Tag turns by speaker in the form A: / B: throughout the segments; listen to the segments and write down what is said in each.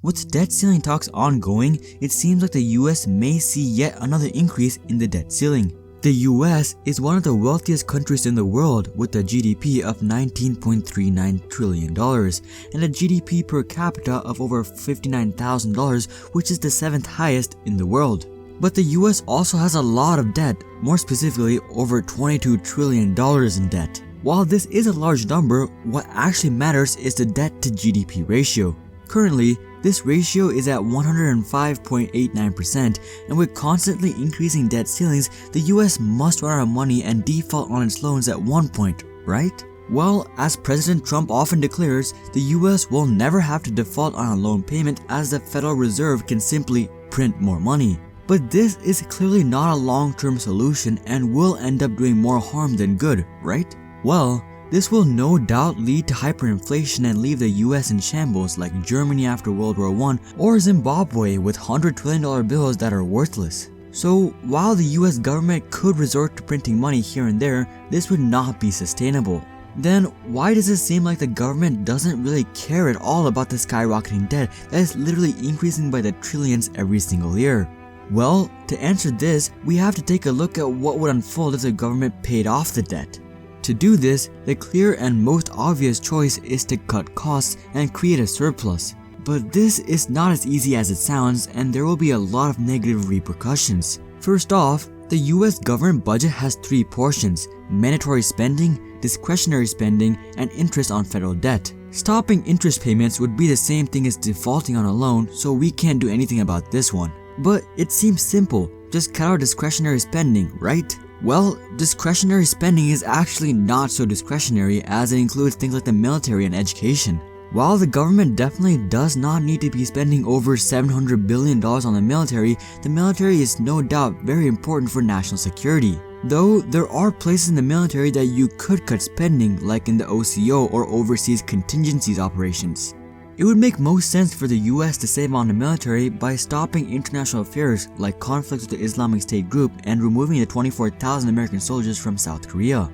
A: With debt ceiling talks ongoing, it seems like the US may see yet another increase in the debt ceiling. The US is one of the wealthiest countries in the world with a GDP of $19.39 trillion and a GDP per capita of over $59,000, which is the 7th highest in the world. But the US also has a lot of debt, more specifically over $22 trillion in debt. While this is a large number, what actually matters is the debt to GDP ratio. Currently, this ratio is at 105.89%, and with constantly increasing debt ceilings, the US must run out of money and default on its loans at one point, right? Well, as President Trump often declares, the US will never have to default on a loan payment as the Federal Reserve can simply print more money. But this is clearly not a long-term solution and will end up doing more harm than good, right? Well, this will no doubt lead to hyperinflation and leave the US in shambles like Germany after World War I or Zimbabwe with $100 trillion bills that are worthless. So while the US government could resort to printing money here and there, this would not be sustainable. Then why does it seem like the government doesn't really care at all about the skyrocketing debt that is literally increasing by the trillions every single year? Well, to answer this, we have to take a look at what would unfold if the government paid off the debt. To do this, the clear and most obvious choice is to cut costs and create a surplus. But this is not as easy as it sounds, and there will be a lot of negative repercussions. First off, the US government budget has 3 portions: mandatory spending, discretionary spending, and interest on federal debt. Stopping interest payments would be the same thing as defaulting on a loan, so we can't do anything about this one. But it seems simple, just cut out discretionary spending, right? Well, discretionary spending is actually not so discretionary as it includes things like the military and education. While the government definitely does not need to be spending over $700 billion on the military is no doubt very important for national security. Though there are places in the military that you could cut spending, like in the OCO or Overseas Contingencies Operations. It would make most sense for the US to save on the military by stopping international affairs like conflicts with the Islamic State group and removing the 24,000 American soldiers from South Korea.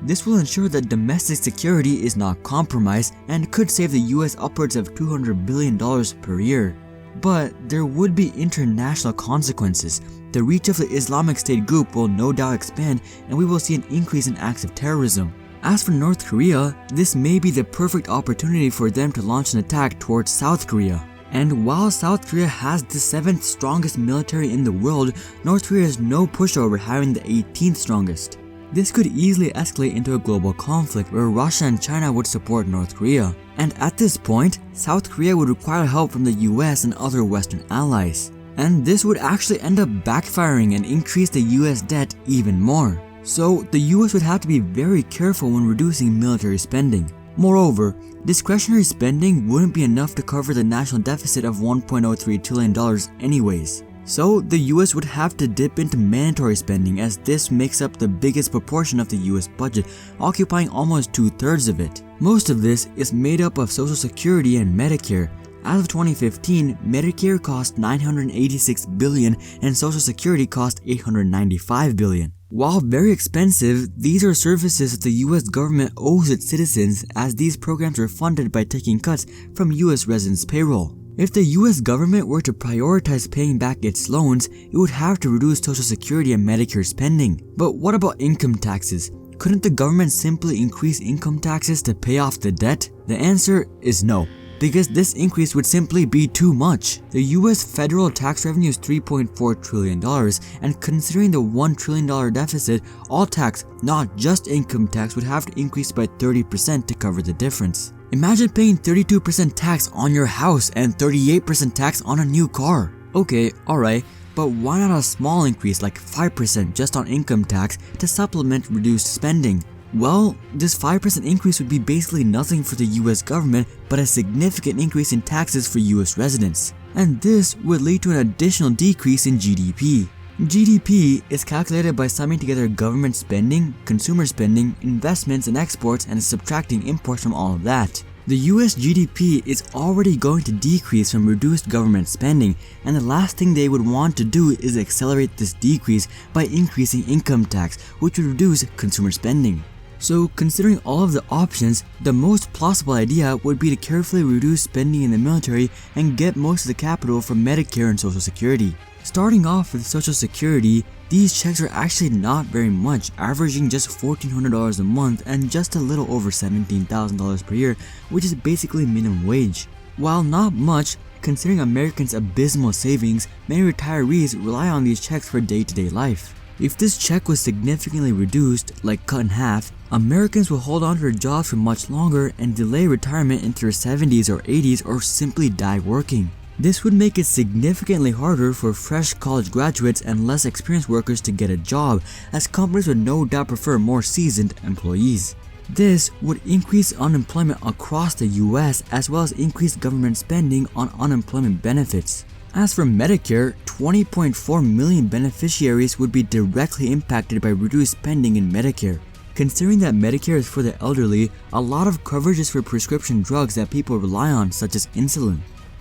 A: This will ensure that domestic security is not compromised and could save the US upwards of $200 billion per year. But there would be international consequences. The reach of the Islamic State group will no doubt expand, and we will see an increase in acts of terrorism. As for North Korea, this may be the perfect opportunity for them to launch an attack towards South Korea. And while South Korea has the 7th strongest military in the world, North Korea is no pushover, having the 18th strongest. This could easily escalate into a global conflict where Russia and China would support North Korea. And at this point, South Korea would require help from the US and other Western allies. And this would actually end up backfiring and increase the US debt even more. So the US would have to be very careful when reducing military spending. Moreover, discretionary spending wouldn't be enough to cover the national deficit of $1.03 trillion anyways. So the US would have to dip into mandatory spending, as this makes up the biggest proportion of the US budget, occupying almost 2/3 of it. Most of this is made up of Social Security and Medicare. As of 2015, Medicare cost $986 billion and Social Security cost $895 billion. While very expensive, these are services that the US government owes its citizens, as these programs are funded by taking cuts from US residents' payroll. If the US government were to prioritize paying back its loans, it would have to reduce Social Security and Medicare spending. But what about income taxes? Couldn't the government simply increase income taxes to pay off the debt? The answer is no, because this increase would simply be too much. The US federal tax revenue is $3.4 trillion, and considering the $1 trillion deficit, all tax, not just income tax, would have to increase by 30% to cover the difference. Imagine paying 32% tax on your house and 38% tax on a new car. Okay, alright, but why not a small increase like 5% just on income tax to supplement reduced spending? Well, this 5% increase would be basically nothing for the US government, but a significant increase in taxes for US residents. And this would lead to an additional decrease in GDP. GDP is calculated by summing together government spending, consumer spending, investments and exports, and subtracting imports from all of that. The US GDP is already going to decrease from reduced government spending, and the last thing they would want to do is accelerate this decrease by increasing income tax, which would reduce consumer spending. So considering all of the options, the most plausible idea would be to carefully reduce spending in the military and get most of the capital from Medicare and Social Security. Starting off with Social Security, these checks are actually not very much, averaging just $1,400 a month and just a little over $17,000 per year, which is basically minimum wage. While not much, considering Americans' abysmal savings, many retirees rely on these checks for day-to-day life. If this check was significantly reduced, like cut in half, Americans will hold on to their jobs for much longer and delay retirement into their 70s or 80s or simply die working. This would make it significantly harder for fresh college graduates and less experienced workers to get a job, as companies would no doubt prefer more seasoned employees. This would increase unemployment across the US as well as increase government spending on unemployment benefits. As for Medicare, 20.4 million beneficiaries would be directly impacted by reduced spending in Medicare. Considering that Medicare is for the elderly, a lot of coverage is for prescription drugs that people rely on, such as insulin.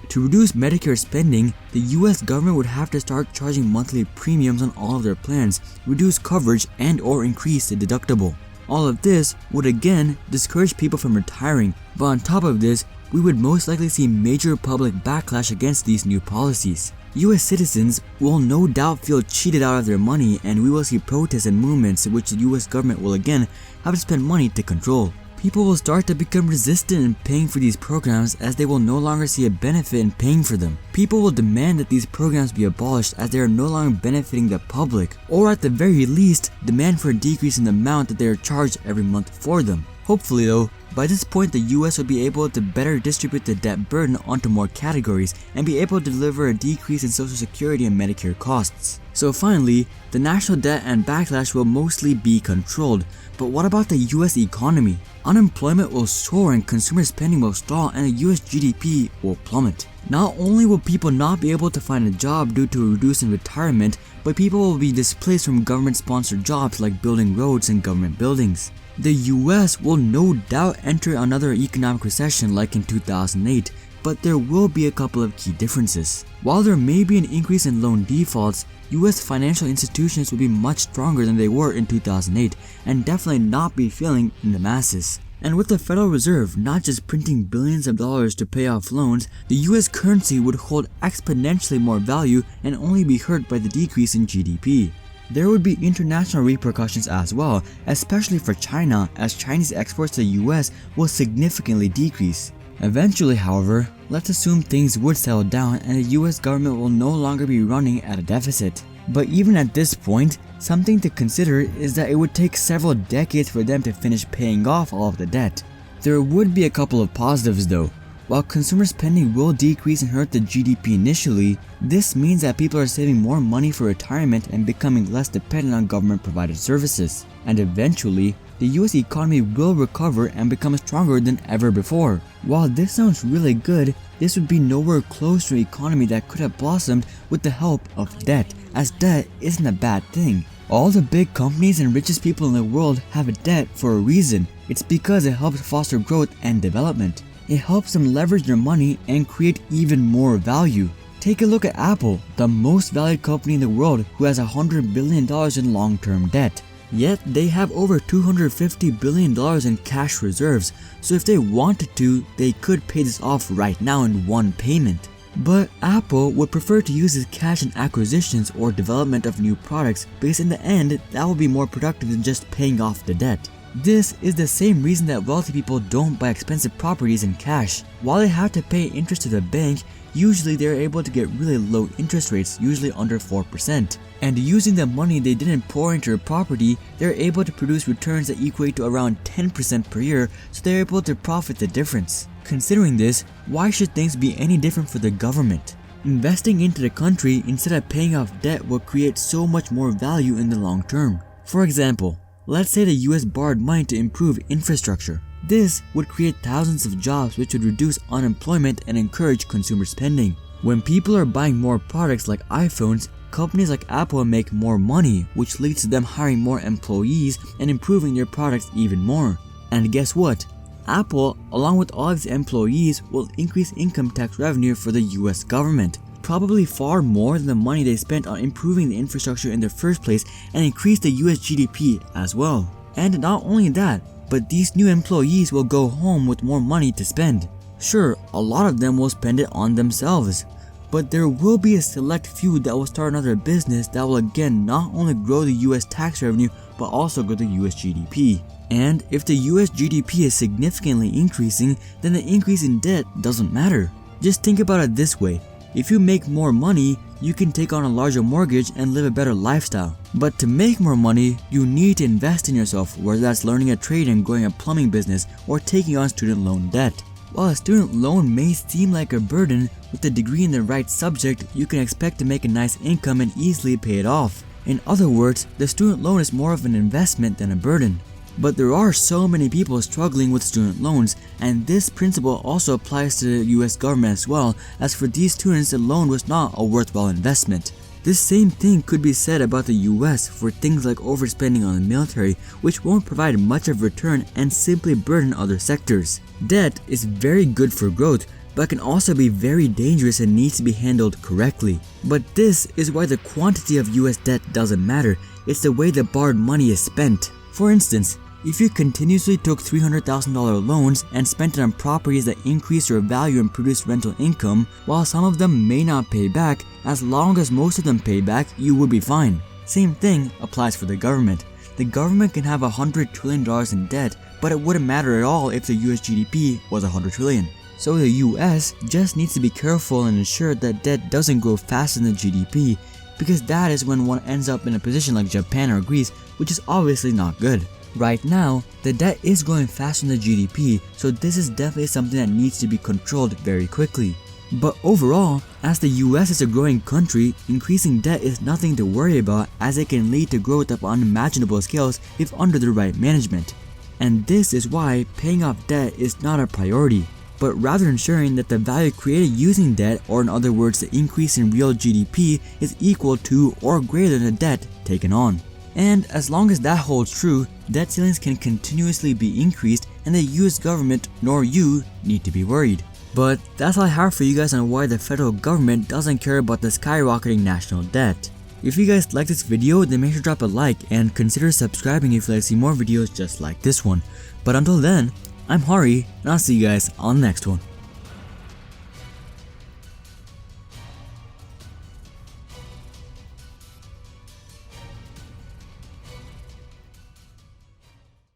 A: To reduce Medicare spending, the US government would have to start charging monthly premiums on all of their plans, reduce coverage and/or increase the deductible. All of this would again discourage people from retiring, but on top of this, we would most likely see major public backlash against these new policies. US citizens will no doubt feel cheated out of their money, and we will see protests and movements which the US government will again have to spend money to control. People will start to become resistant in paying for these programs as they will no longer see a benefit in paying for them. People will demand that these programs be abolished as they are no longer benefiting the public, or at the very least, demand for a decrease in the amount that they are charged every month for them. Hopefully though, by this point the US will be able to better distribute the debt burden onto more categories and be able to deliver a decrease in Social Security and Medicare costs. So finally, the national debt and backlash will mostly be controlled, but what about the US economy? Unemployment will soar and consumer spending will stall and the US GDP will plummet. Not only will people not be able to find a job due to a reduce in retirement, but people will be displaced from government-sponsored jobs like building roads and government buildings. The US will no doubt enter another economic recession like in 2008, but there will be a couple of key differences. While there may be an increase in loan defaults, US financial institutions will be much stronger than they were in 2008 and definitely not be feeling in the masses. And with the Federal Reserve not just printing billions of dollars to pay off loans, the US currency would hold exponentially more value and only be hurt by the decrease in GDP. There would be international repercussions as well, especially for China, as Chinese exports to the US will significantly decrease. Eventually, however, let's assume things would settle down and the US government will no longer be running at a deficit. But even at this point, something to consider is that it would take several decades for them to finish paying off all of the debt. There would be a couple of positives though. While consumer spending will decrease and hurt the GDP initially, this means that people are saving more money for retirement and becoming less dependent on government-provided services. And eventually, the US economy will recover and become stronger than ever before. While this sounds really good, this would be nowhere close to an economy that could have blossomed with the help of debt, as debt isn't a bad thing. All the big companies and richest people in the world have a debt for a reason. It's because it helps foster growth and development. It helps them leverage their money and create even more value. Take a look at Apple, the most valued company in the world who has $100 billion in long-term debt. Yet they have over $250 billion in cash reserves, so if they wanted to, they could pay this off right now in one payment. But Apple would prefer to use this cash in acquisitions or development of new products because in the end, that will be more productive than just paying off the debt. This is the same reason that wealthy people don't buy expensive properties in cash. While they have to pay interest to the bank, usually they are able to get really low interest rates, usually under 4%. And using the money they didn't pour into a property, they're able to produce returns that equate to around 10% per year, so they're able to profit the difference. Considering this, why should things be any different for the government? Investing into the country instead of paying off debt will create so much more value in the long term. For example, let's say the US borrowed money to improve infrastructure. This would create thousands of jobs which would reduce unemployment and encourage consumer spending. When people are buying more products like iPhones, companies like Apple make more money, which leads to them hiring more employees and improving their products even more. And guess what? Apple, along with all its employees, will increase income tax revenue for the US government, probably far more than the money they spent on improving the infrastructure in the first place, and increase the US GDP as well. And not only that, but these new employees will go home with more money to spend. Sure, a lot of them will spend it on themselves, but there will be a select few that will start another business that will again not only grow the US tax revenue but also grow the US GDP. And if the US GDP is significantly increasing, then the increase in debt doesn't matter. Just think about it this way. If you make more money, you can take on a larger mortgage and live a better lifestyle. But to make more money, you need to invest in yourself, whether that's learning a trade and growing a plumbing business or taking on student loan debt. While a student loan may seem like a burden, with a degree in the right subject, you can expect to make a nice income and easily pay it off. In other words, the student loan is more of an investment than a burden. But there are so many people struggling with student loans, and this principle also applies to the US government as well, as for these students the loan was not a worthwhile investment. This same thing could be said about the US for things like overspending on the military, which won't provide much of a return and simply burden other sectors. Debt is very good for growth, but can also be very dangerous and needs to be handled correctly. But this is why the quantity of US debt doesn't matter, it's the way the borrowed money is spent. For instance, if you continuously took $300,000 loans and spent it on properties that increase your value and produce rental income, while some of them may not pay back, as long as most of them pay back, you would be fine. Same thing applies for the government. The government can have $100 trillion in debt, but it wouldn't matter at all if the US GDP was $100 trillion. So the US just needs to be careful and ensure that debt doesn't grow faster than GDP, because that is when one ends up in a position like Japan or Greece, which is obviously not good. Right now, the debt is growing faster than the GDP, so this is definitely something that needs to be controlled very quickly. But overall, as the US is a growing country, increasing debt is nothing to worry about, as it can lead to growth of unimaginable scales if under the right management. And this is why paying off debt is not a priority, but rather ensuring that the value created using debt, or in other words the increase in real GDP, is equal to or greater than the debt taken on. And as long as that holds true, debt ceilings can continuously be increased and the US government nor you need to be worried. But that's all I have for you guys on why the federal government doesn't care about the skyrocketing national debt. If you guys like this video, then make sure to drop a like and consider subscribing if you'd like to see more videos just like this one. But until then, I'm Hari and I'll see you guys on the next one.